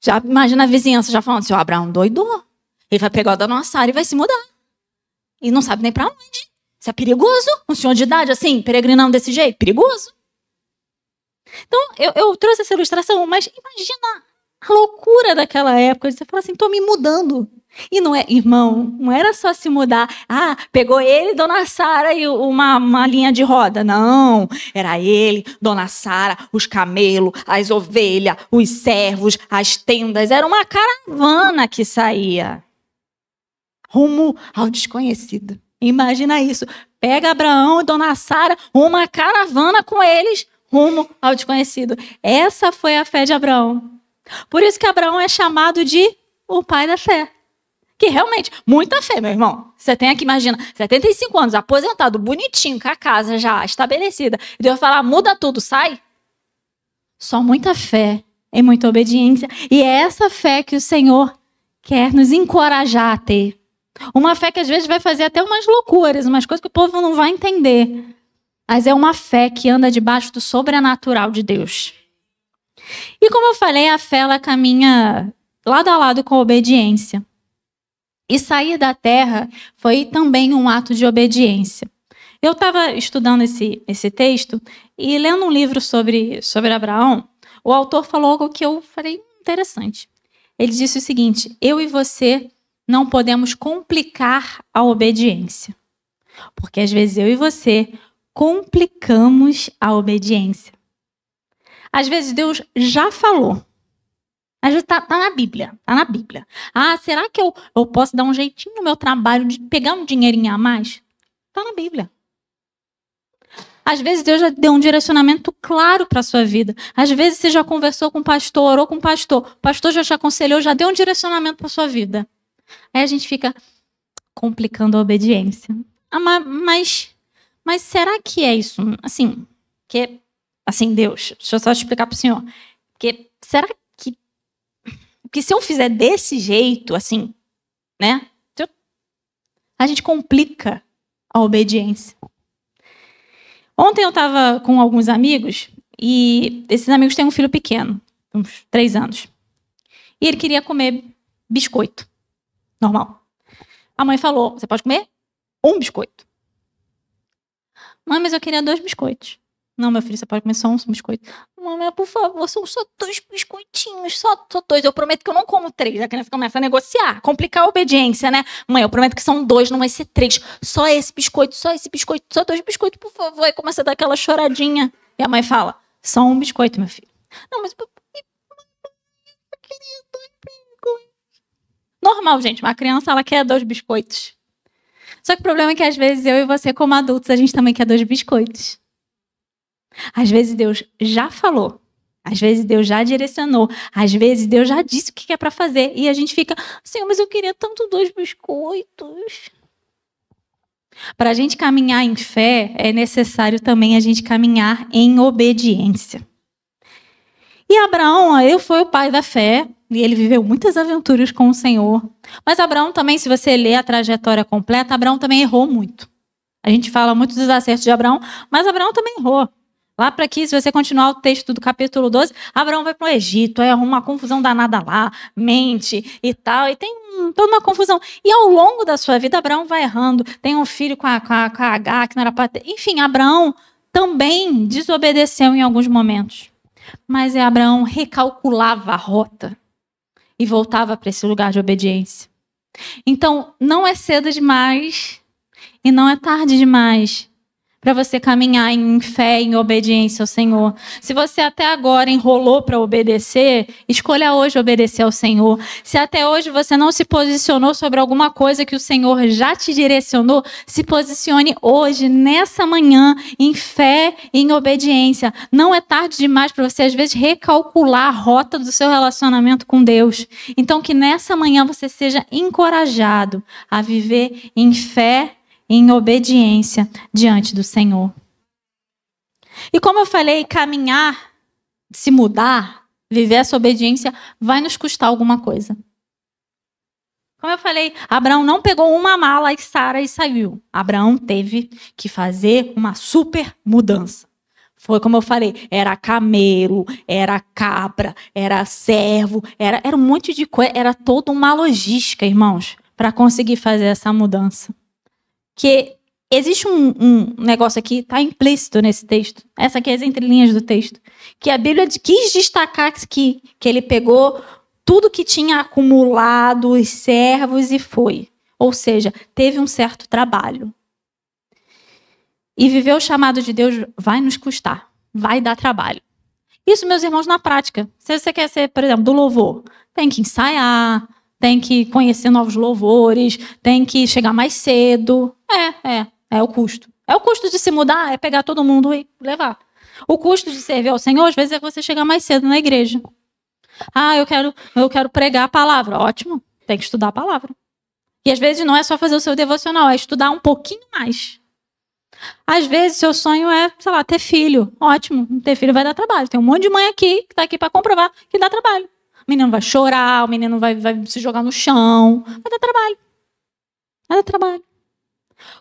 Já imagina a vizinhança já falando, seu Abraão doidou. Ele vai pegar a dona Sara e vai se mudar. E não sabe nem para onde. Isso é perigoso. Um senhor de idade assim, peregrinando desse jeito, perigoso. Então, eu trouxe essa ilustração, mas imagina a loucura daquela época. Você fala assim, estou me mudando. E não é, irmão, não era só se mudar. Pegou ele, dona Sara e uma linha de roda. Não, era ele, dona Sara, os camelos, as ovelhas, os servos, as tendas. Era uma caravana que saía rumo ao desconhecido. Imagina isso. Pega Abraão e dona Sara, uma caravana com eles, rumo ao desconhecido. Essa foi a fé de Abraão. Por isso que Abraão é chamado de o pai da fé. Que realmente, muita fé, meu irmão. Você tem aqui, imagina, 75 anos, aposentado, bonitinho, com a casa já estabelecida. E Deus fala, muda tudo, sai. Só muita fé e muita obediência. E é essa fé que o Senhor quer nos encorajar a ter. Uma fé que às vezes vai fazer até umas loucuras, umas coisas que o povo não vai entender. Mas é uma fé que anda debaixo do sobrenatural de Deus. E como eu falei, a fé ela caminha lado a lado com a obediência. E sair da terra foi também um ato de obediência. Eu estava estudando esse texto e lendo um livro sobre Abraão, o autor falou algo que eu falei interessante. Ele disse o seguinte, eu e você não podemos complicar a obediência. Porque às vezes eu e você complicamos a obediência. Às vezes Deus já falou. Às vezes tá na Bíblia, tá na Bíblia. Será que eu posso dar um jeitinho no meu trabalho de pegar um dinheirinho a mais? Tá na Bíblia. Às vezes Deus já deu um direcionamento claro para a sua vida. Às vezes você já conversou com o pastor, orou com o pastor já te aconselhou, já deu um direcionamento para a sua vida. Aí a gente fica complicando a obediência. Mas será que é isso? Assim, Deus, deixa eu só explicar para o senhor. Porque será que se eu fizer desse jeito, assim, né? A gente complica a obediência. Ontem eu estava com alguns amigos e esses amigos têm um filho pequeno, uns 3 anos. E ele queria comer biscoito. Normal. A mãe falou, você pode comer 1 biscoito. Mãe, mas eu queria 2 biscoitos. Não, meu filho, você pode comer só um biscoito. Mamãe, por favor, são só 2 biscoitinhos, só 2. Eu prometo que eu não como 3. A criança começa a negociar, complicar a obediência, né? Mãe, eu prometo que são 2, não vai ser 3. Só esse biscoito, só 2 biscoitos, por favor. E começa a dar aquela choradinha. E a mãe fala, só um biscoito, meu filho. Não, mas... Normal, gente. Uma criança, ela quer 2 biscoitos. Só que o problema é que, às vezes, eu e você, como adultos, a gente também quer 2 biscoitos. Às vezes, Deus já falou. Às vezes, Deus já direcionou. Às vezes, Deus já disse o que é para fazer. E a gente fica, Senhor, mas eu queria tanto 2 biscoitos. Para a gente caminhar em fé, é necessário também a gente caminhar em obediência. E Abraão, ele foi o pai da fé. E ele viveu muitas aventuras com o Senhor. Mas Abraão também, se você ler a trajetória completa, Abraão também errou muito. A gente fala muito dos acertos de Abraão, mas Abraão também errou. Lá para aqui, se você continuar o texto do capítulo 12, Abraão vai para o Egito, arruma uma confusão danada lá, mente e tal, e tem toda uma confusão. E ao longo da sua vida, Abraão vai errando. Tem um filho com a H, que não era para ter. Enfim, Abraão também desobedeceu em alguns momentos. Mas Abraão recalculava a rota e voltava para esse lugar de obediência. Então, não é cedo demais e não é tarde demais para você caminhar em fé, em obediência ao Senhor. Se você até agora enrolou para obedecer, escolha hoje obedecer ao Senhor. Se até hoje você não se posicionou sobre alguma coisa que o Senhor já te direcionou, se posicione hoje, nessa manhã, em fé e em obediência. Não é tarde demais para você, às vezes, recalcular a rota do seu relacionamento com Deus. Então, que nessa manhã você seja encorajado a viver em fé, em obediência diante do Senhor. E como eu falei, caminhar, se mudar, viver essa obediência, vai nos custar alguma coisa. Como eu falei, Abraão não pegou uma mala e Sara e saiu. Abraão teve que fazer uma super mudança. Foi como eu falei, era camelo, era cabra, era servo, era um monte de coisa, era toda uma logística, irmãos, para conseguir fazer essa mudança. Que existe um negócio aqui, está implícito nesse texto, essa aqui é as entrelinhas do texto, que a Bíblia quis destacar que ele pegou tudo que tinha acumulado, os servos, e foi. Ou seja, teve um certo trabalho. E viver o chamado de Deus vai nos custar, vai dar trabalho. Isso, meus irmãos, na prática. Se você quer ser, por exemplo, do louvor, tem que ensaiar, tem que conhecer novos louvores, tem que chegar mais cedo. É o custo. É o custo de se mudar, é pegar todo mundo e levar. O custo de servir ao Senhor, às vezes, é você chegar mais cedo na igreja. Eu quero pregar a palavra. Ótimo, tem que estudar a palavra. E às vezes não é só fazer o seu devocional, é estudar um pouquinho mais. Às vezes, seu sonho é, sei lá, ter filho. Ótimo, ter filho vai dar trabalho. Tem um monte de mãe aqui que está aqui para comprovar que dá trabalho. O menino vai chorar, o menino vai se jogar no chão. Vai dar trabalho. Vai dar trabalho.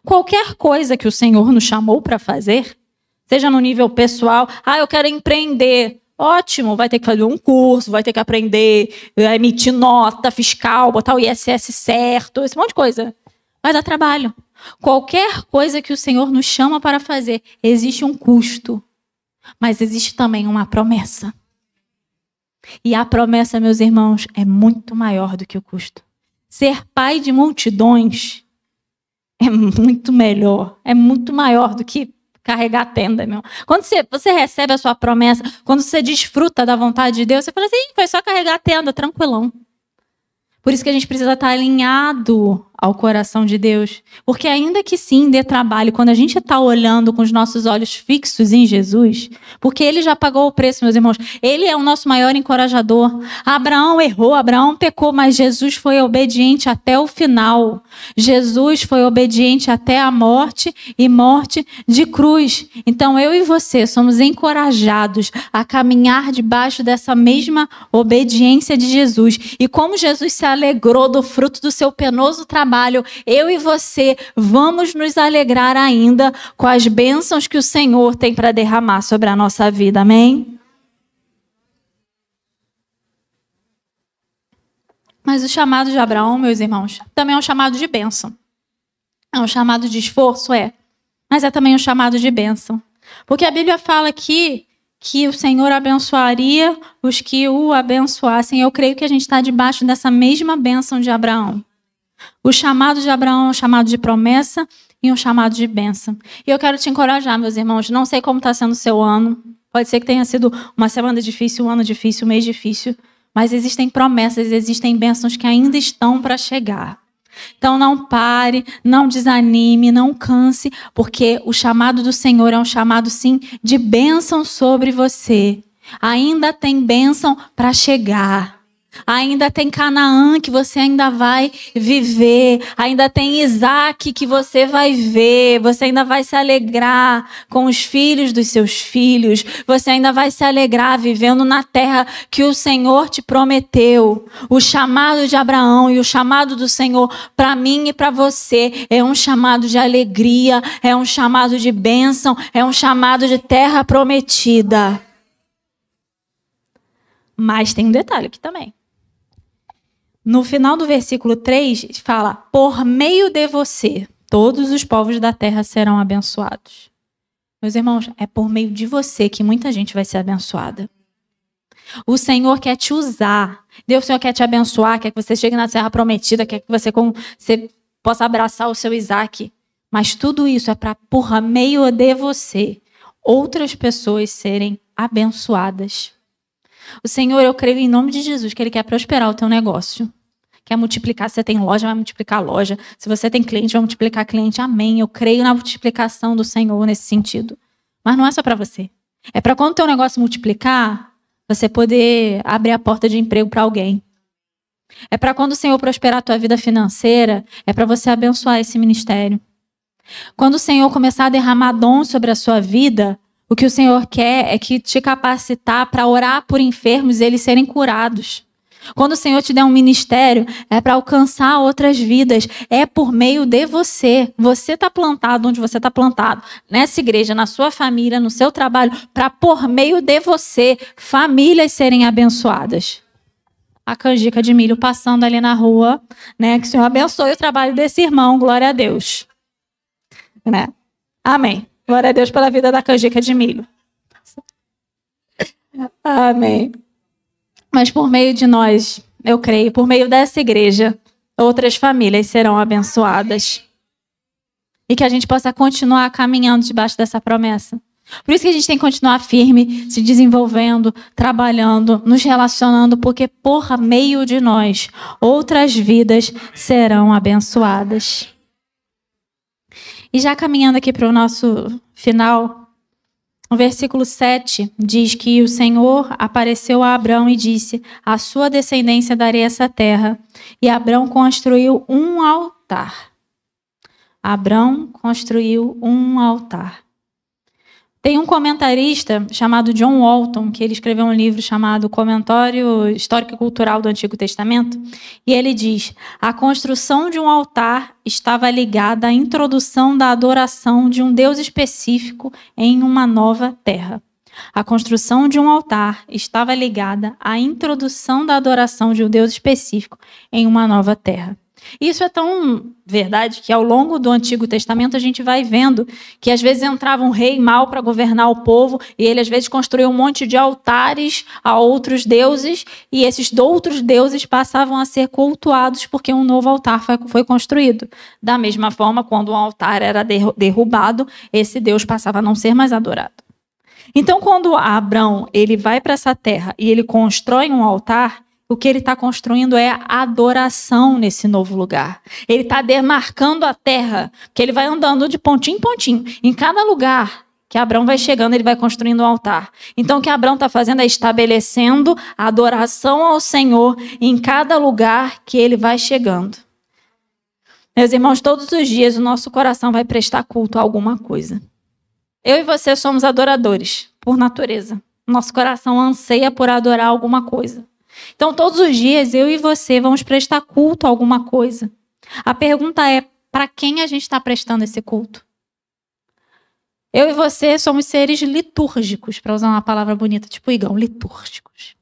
Qualquer coisa que o Senhor nos chamou para fazer, seja no nível pessoal, eu quero empreender. Ótimo, vai ter que fazer um curso, vai ter que aprender a emitir nota fiscal, botar o ISS certo, esse monte de coisa. Vai dar trabalho. Qualquer coisa que o Senhor nos chama para fazer, existe um custo, mas existe também uma promessa. E a promessa, meus irmãos, é muito maior do que o custo. Ser pai de multidões é muito melhor, é muito maior do que carregar a tenda, meu. Quando você recebe a sua promessa, quando você desfruta da vontade de Deus, você fala assim, foi só carregar a tenda, tranquilão. Por isso que a gente precisa estar alinhado ao coração de Deus. Porque ainda que sim, dê trabalho, quando a gente está olhando com os nossos olhos fixos em Jesus, porque Ele já pagou o preço, meus irmãos. Ele é o nosso maior encorajador. Abraão errou, Abraão pecou, mas Jesus foi obediente até o final. Jesus foi obediente até a morte e morte de cruz. Então eu e você somos encorajados a caminhar debaixo dessa mesma obediência de Jesus. E como Jesus se alegrou do fruto do seu penoso trabalho, eu e você vamos nos alegrar ainda com as bênçãos que o Senhor tem para derramar sobre a nossa vida, amém? Mas o chamado de Abraão, meus irmãos, também é um chamado de bênção. É um chamado de esforço, mas é também um chamado de bênção. Porque a Bíblia fala aqui que o Senhor abençoaria os que o abençoassem. Eu creio que a gente está debaixo dessa mesma bênção de Abraão. O chamado de Abraão é um chamado de promessa e um chamado de bênção. E eu quero te encorajar, meus irmãos. Não sei como está sendo o seu ano. Pode ser que tenha sido uma semana difícil, um ano difícil, um mês difícil. Mas existem promessas, existem bênçãos que ainda estão para chegar. Então não pare, não desanime, não canse, porque o chamado do Senhor é um chamado, sim, de bênção sobre você. Ainda tem bênção para chegar. Ainda tem Canaã que você ainda vai viver. Ainda tem Isaac que você vai ver. Você ainda vai se alegrar com os filhos dos seus filhos. Você ainda vai se alegrar vivendo na terra que o Senhor te prometeu. O chamado de Abraão e o chamado do Senhor para mim e para você é um chamado de alegria, é um chamado de bênção, é um chamado de terra prometida. Mas tem um detalhe aqui também. No final do versículo 3, fala: por meio de você, todos os povos da terra serão abençoados. Meus irmãos, é por meio de você que muita gente vai ser abençoada. O Senhor quer te usar. Deus, o Senhor quer te abençoar, quer que você chegue na terra prometida, quer que você possa abraçar o seu Isaac. Mas tudo isso é para, por meio de você, outras pessoas serem abençoadas. O Senhor, eu creio em nome de Jesus, que Ele quer prosperar o teu negócio. Quer multiplicar. Se você tem loja, vai multiplicar a loja. Se você tem cliente, vai multiplicar cliente. Amém. Eu creio na multiplicação do Senhor nesse sentido. Mas não é só para você. É para quando o teu negócio multiplicar, você poder abrir a porta de emprego para alguém. É para quando o Senhor prosperar a tua vida financeira, é para você abençoar esse ministério. Quando o Senhor começar a derramar dons sobre a sua vida, o que o Senhor quer é que te capacitar para orar por enfermos e eles serem curados. Quando o Senhor te der um ministério, é para alcançar outras vidas. É por meio de você. Você está plantado onde você está plantado. Nessa igreja, na sua família, no seu trabalho. Para por meio de você, famílias serem abençoadas. A canjica de milho passando ali na rua, né? Que o Senhor abençoe o trabalho desse irmão. Glória a Deus. Né? Amém. Glória a Deus pela vida da canjica de milho. Amém. Mas por meio de nós, eu creio, por meio dessa igreja, outras famílias serão abençoadas. E que a gente possa continuar caminhando debaixo dessa promessa. Por isso que a gente tem que continuar firme, se desenvolvendo, trabalhando, nos relacionando, porque por meio de nós, outras vidas serão abençoadas. E já caminhando aqui para o nosso final, o versículo 7 diz que o Senhor apareceu a Abrão e disse: a sua descendência darei essa terra. E Abrão construiu um altar. Abrão construiu um altar. Tem um comentarista chamado John Walton, que ele escreveu um livro chamado Comentário Histórico e Cultural do Antigo Testamento, e ele diz: a construção de um altar estava ligada à introdução da adoração de um Deus específico em uma nova terra. A construção de um altar estava ligada à introdução da adoração de um Deus específico em uma nova terra. Isso é tão verdade que ao longo do Antigo Testamento a gente vai vendo que às vezes entrava um rei mau para governar o povo e ele às vezes construía um monte de altares a outros deuses e esses outros deuses passavam a ser cultuados porque um novo altar foi construído. Da mesma forma, quando um altar era derrubado, esse Deus passava a não ser mais adorado. Então, quando Abrão ele vai para essa terra e ele constrói um altar, o que ele está construindo é a adoração nesse novo lugar. Ele está demarcando a terra, que ele vai andando de pontinho em pontinho. Em cada lugar que Abrão vai chegando, ele vai construindo um altar. Então, o que Abrão está fazendo é estabelecendo a adoração ao Senhor em cada lugar que ele vai chegando. Meus irmãos, todos os dias o nosso coração vai prestar culto a alguma coisa. Eu e você somos adoradores, por natureza. Nosso coração anseia por adorar alguma coisa. Então, todos os dias, eu e você vamos prestar culto a alguma coisa. A pergunta é, para quem a gente está prestando esse culto? Eu e você somos seres litúrgicos, para usar uma palavra bonita, tipo Igão, litúrgicos.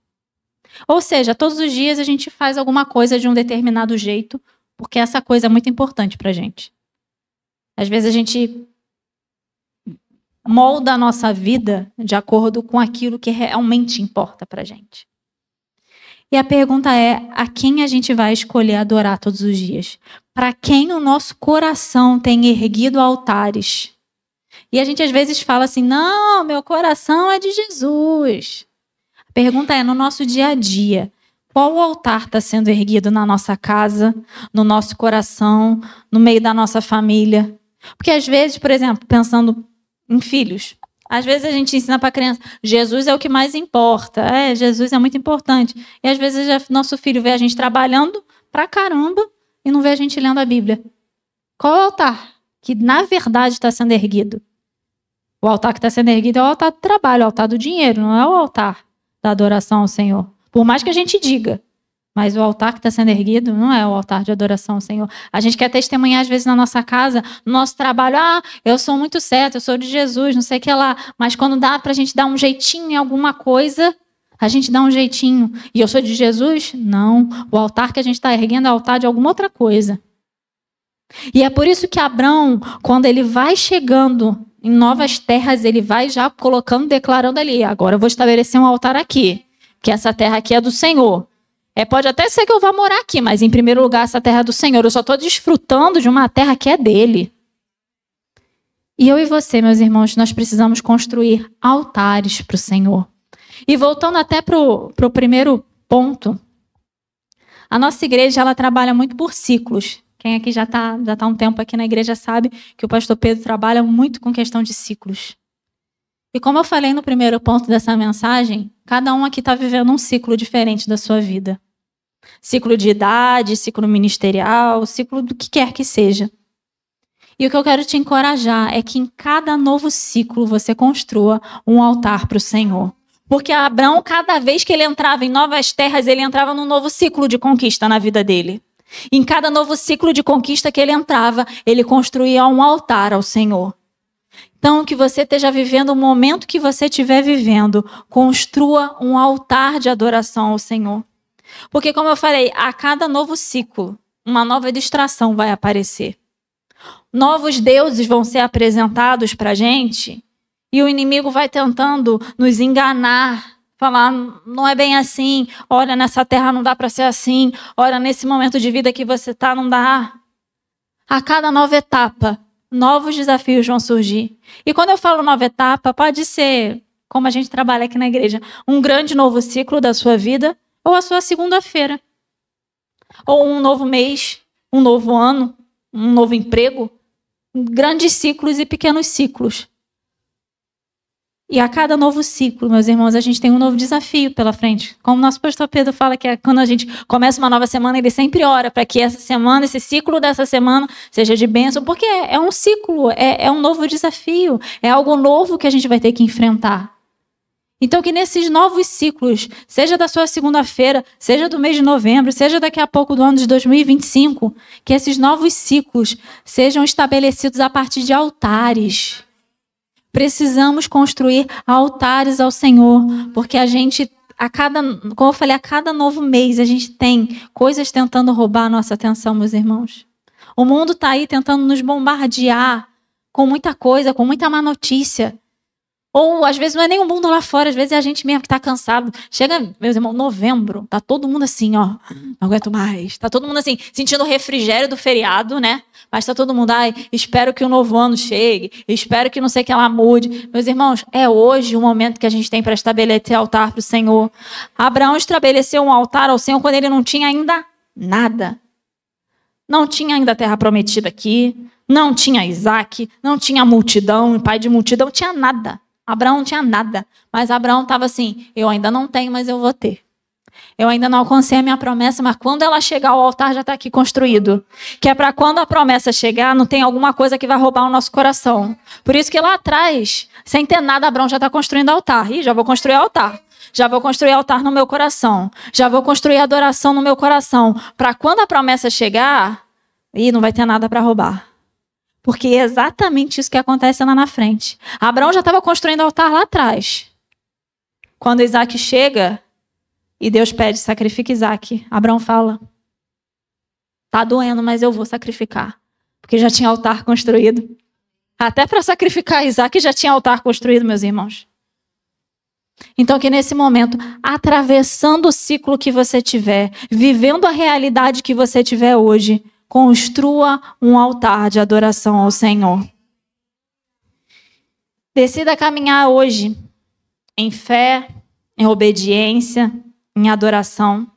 Ou seja, todos os dias a gente faz alguma coisa de um determinado jeito, porque essa coisa é muito importante para a gente. Às vezes a gente molda a nossa vida de acordo com aquilo que realmente importa para a gente. E a pergunta é, a quem a gente vai escolher adorar todos os dias? Para quem o nosso coração tem erguido altares? E a gente às vezes fala assim, não, meu coração é de Jesus. A pergunta é, no nosso dia a dia, qual altar está sendo erguido na nossa casa, no nosso coração, no meio da nossa família? Porque às vezes, por exemplo, pensando em filhos, às vezes a gente ensina para a criança, Jesus é o que mais importa, Jesus é muito importante. E às vezes nosso filho vê a gente trabalhando pra caramba e não vê a gente lendo a Bíblia. Qual é o altar que na verdade está sendo erguido? O altar que está sendo erguido é o altar do trabalho, o altar do dinheiro, não é o altar da adoração ao Senhor. Por mais que a gente diga, mas o altar que está sendo erguido não é o altar de adoração ao Senhor. A gente quer testemunhar, às vezes, na nossa casa, no nosso trabalho. Eu sou muito certo, eu sou de Jesus, não sei o que lá. Mas quando dá para a gente dar um jeitinho em alguma coisa, a gente dá um jeitinho. E eu sou de Jesus? Não. O altar que a gente está erguendo é o altar de alguma outra coisa. E é por isso que Abrão, quando ele vai chegando em novas terras, ele vai já colocando, declarando ali, agora eu vou estabelecer um altar aqui, que essa terra aqui é do Senhor. Pode até ser que eu vá morar aqui, mas em primeiro lugar essa terra é do Senhor. Eu só estou desfrutando de uma terra que é dele. E eu e você, meus irmãos, nós precisamos construir altares para o Senhor. E voltando até para o primeiro ponto, a nossa igreja ela trabalha muito por ciclos. Quem aqui já tá um tempo aqui na igreja sabe que o pastor Pedro trabalha muito com questão de ciclos. E como eu falei no primeiro ponto dessa mensagem, cada um aqui está vivendo um ciclo diferente da sua vida. Ciclo de idade, ciclo ministerial, ciclo do que quer que seja. E o que eu quero te encorajar é que em cada novo ciclo você construa um altar para o Senhor. Porque Abraão, cada vez que ele entrava em novas terras, ele entrava num novo ciclo de conquista na vida dele. Em cada novo ciclo de conquista que ele entrava, ele construía um altar ao Senhor. Então, que você esteja vivendo o momento que você estiver vivendo, construa um altar de adoração ao Senhor. Porque, como eu falei, a cada novo ciclo, uma nova distração vai aparecer. Novos deuses vão ser apresentados para a gente e o inimigo vai tentando nos enganar, falar, não é bem assim, olha, nessa terra não dá para ser assim, olha, nesse momento de vida que você está, não dá. A cada nova etapa, novos desafios vão surgir. E quando eu falo nova etapa, pode ser, como a gente trabalha aqui na igreja, um grande novo ciclo da sua vida, ou a sua segunda-feira. Ou um novo mês, um novo ano, um novo emprego. Grandes ciclos e pequenos ciclos. E a cada novo ciclo, meus irmãos, a gente tem um novo desafio pela frente. Como o nosso pastor Pedro fala, que quando a gente começa uma nova semana, ele sempre ora para que essa semana, esse ciclo dessa semana, seja de bênção, porque é um ciclo, é um novo desafio, é algo novo que a gente vai ter que enfrentar. Então, que nesses novos ciclos, seja da sua segunda-feira, seja do mês de novembro, seja daqui a pouco do ano de 2025, que esses novos ciclos sejam estabelecidos a partir de altares. Precisamos construir altares ao Senhor, porque a gente, como eu falei, a cada novo mês, a gente tem coisas tentando roubar a nossa atenção, meus irmãos. O mundo está aí tentando nos bombardear com muita coisa, com muita má notícia. Ou, às vezes, não é nem o mundo lá fora, às vezes é a gente mesmo que está cansado. Chega, meus irmãos, novembro, tá todo mundo assim, ó, não aguento mais. Tá todo mundo assim, sentindo o refrigério do feriado, né? Mas tá todo mundo, espero que o novo ano chegue, espero que não sei o que ela mude. Meus irmãos, é hoje o momento que a gente tem para estabelecer altar para o Senhor. Abraão estabeleceu um altar ao Senhor quando ele não tinha ainda nada. Não tinha ainda a terra prometida aqui, não tinha Isaac, não tinha multidão, pai de multidão, não tinha nada. Abraão não tinha nada, mas Abraão estava assim, eu ainda não tenho, mas eu vou ter. Eu ainda não alcancei a minha promessa, mas quando ela chegar, o altar já está aqui construído. Que é para quando a promessa chegar, não tem alguma coisa que vai roubar o nosso coração. Por isso que lá atrás, sem ter nada, Abraão já está construindo altar. Já vou construir altar. Já vou construir altar no meu coração. Já vou construir adoração no meu coração. Para quando a promessa chegar, não vai ter nada para roubar. Porque é exatamente isso que acontece lá na frente. Abraão já estava construindo altar lá atrás. Quando Isaac chega e Deus pede, sacrifica Isaac, Abraão fala, tá doendo, mas eu vou sacrificar. Porque já tinha altar construído. Até para sacrificar Isaac já tinha altar construído, meus irmãos. Então que nesse momento, atravessando o ciclo que você tiver, vivendo a realidade que você tiver hoje, construa um altar de adoração ao Senhor. Decida caminhar hoje em fé, em obediência, em adoração.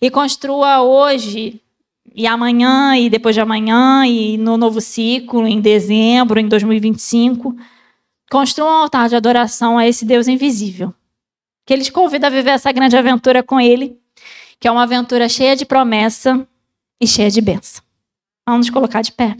E construa hoje, e amanhã, e depois de amanhã, e no novo ciclo, em dezembro, em 2025, construa um altar de adoração a esse Deus invisível. Que Ele te convida a viver essa grande aventura com Ele, que é uma aventura cheia de promessa e cheia de bênção. Vamos nos colocar de pé.